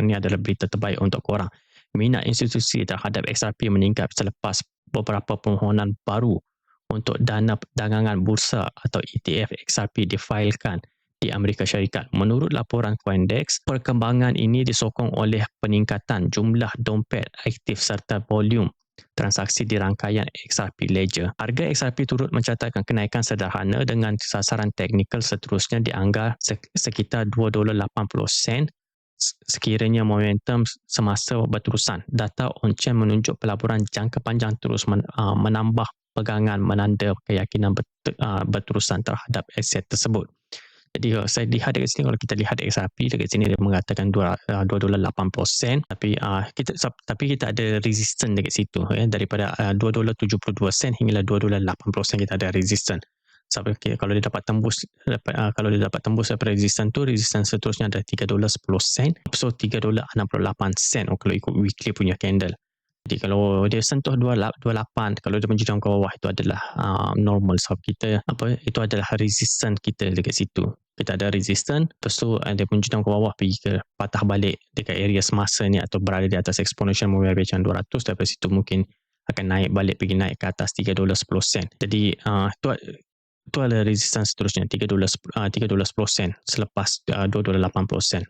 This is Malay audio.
ini adalah berita terbaik untuk korang. Minat institusi terhadap XRP meningkat selepas beberapa permohonan baru untuk dana dagangan bursa atau ETF XRP difailkan di Amerika Syarikat. Menurut laporan Coindex, perkembangan ini disokong oleh peningkatan jumlah dompet aktif serta volume transaksi di rangkaian XRP Ledger. Harga XRP turut mencatatkan kenaikan sederhana dengan sasaran teknikal seterusnya dianggar sekitar $2.80 sekiranya momentum semasa berterusan. Data on-chain menunjuk pelaburan jangka panjang terus menambah pegangan menanda keyakinan berterusan terhadap aset tersebut. Jadi kalau saya lihat dekat sini, kalau kita lihat XRP dekat sini dia mengatakan $2.80, tapi kita ada resistance dekat situ ya, daripada $2.72 hingga $2.80 kita ada resistance. Sampai kalau dia dapat tembus daripada resistance seterusnya ada $3.10, so $3.68 kalau ikut weekly punya candle. Jadi kalau dia sentuh 28, kalau dia menjejam ke bawah, itu adalah normal. Sebab kita itu adalah resistance kita dekat situ. Kita ada resistance, lepas tu dia menjejam ke bawah, pergi ke patah balik dekat area semasa ni atau berada di atas exponential moving average yang 200. Daripada situ mungkin akan naik balik, pergi naik ke atas $3.10. Jadi itu adalah resistance seterusnya $3.10 selepas $2.80.